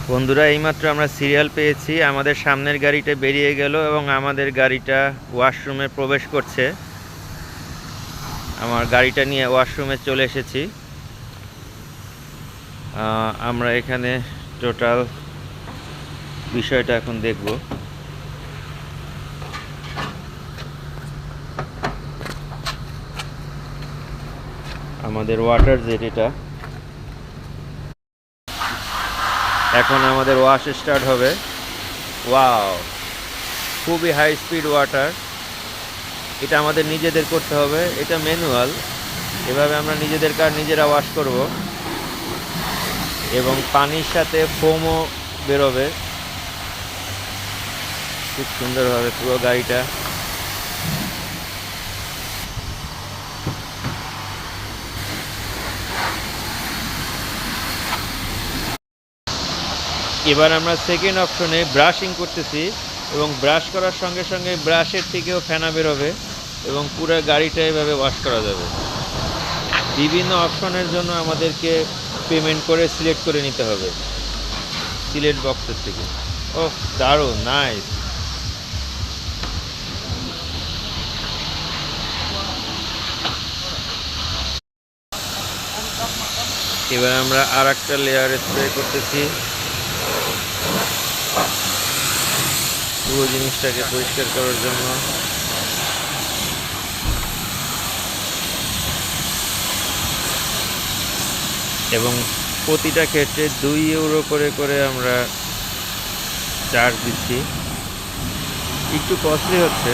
বন্ধুরা, এইমাত্র আমরা সিরিয়াল পেয়েছি। আমাদের সামনের গাড়িটা বেরিয়ে গেল এবং আমাদের গাড়িটা ওয়াশরুমে প্রবেশ করছে। আমার গাড়িটা নিয়ে ওয়াশরুমে চলে এসেছি। আমরা এখানে টোটাল বিষয়টা এখন দেখব। আমাদের ওয়াটার জেট এটা। এখন আমাদের ওয়াশ স্টার্ট হবে। ওয়াও, খুবই হাই স্পিড ওয়াটার। এটা আমাদের নিজেদের করতে হবে, এটা ম্যানুয়াল। এভাবে আমরা নিজেদের কার নিজেরা ওয়াশ করব এবং পানির সাথে ফোমও বেরোবে খুব সুন্দরভাবে পুরো গাড়িটা। এবার আমরা সেকেন্ড অপশনে ব্রাশিং করতেছি এবং ব্রাশ করার সঙ্গে সঙ্গে ব্রাশের থেকেও ফেনা বেরোবে এবং পুরো গাড়িটা এভাবে ওয়াশ করা যাবে। বিভিন্ন অপশনের জন্য আমাদেরকে পেমেন্ট করে সিলেক্ট করে নিতে হবে সিলেক্ট বক্সের থেকে। ও, দারুণ, নাইস। এবার আমরা আর একটা লেয়ার স্প্রে করতেছি পুরো জিনিসটাকে পরিষ্কার করার জন্য। এবং প্রতিটা ক্ষেত্রে 2 ইউরো করে করে আমরা চার্জ দিচ্ছি। একটু কস্টলি হচ্ছে।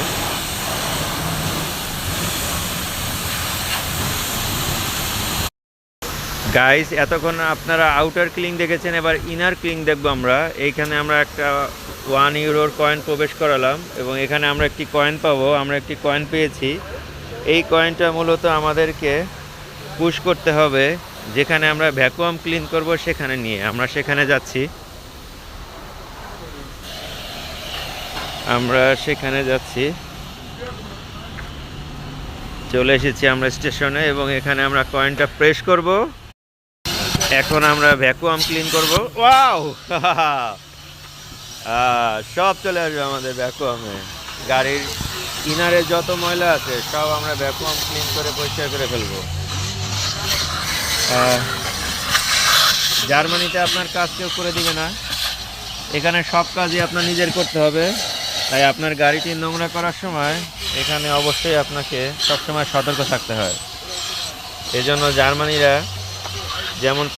গাইস, এতক্ষণ আপনারা আউটার ক্লিং দেখেছেন, এবার ইনার ক্লিং দেখবো আমরা। এইখানে আমরা একটা 1 ইউরোর কয়েন প্রবেশ করালাম এবং এখানে আমরা একটি কয়েন পাবো। আমরা একটি কয়েন পেয়েছি। এই কয়েনটা মূলত আমাদেরকে পুশ করতে হবে যেখানে আমরা ভ্যাকুয়াম ক্লিন করব সেখানে নিয়ে। আমরা সেখানে যাচ্ছি। চলে এসেছি আমরা স্টেশনে এবং এখানে আমরা কয়েনটা প্রেস করব। এখন আমরা ভ্যাকুয়াম ক্লিন করব। ওয়াও, সব চলে আসবে আমাদের ভ্যাকুয়ামে। গাড়ির ইনারে যত ময়লা আছে সব আমরা ভ্যাকুয়াম ক্লিন করে পরিষ্কার করে ফেলবো। জার্মানিতে আপনার কাজ কেউ করে দিবে না, এখানে সব কাজই আপনার নিজের করতে হবে। তাই আপনার গাড়িটি নোংরা করার সময় এখানে অবশ্যই আপনাকে সবসময় সতর্ক থাকতে হয়। এজন্য জার্মানিরা যেমন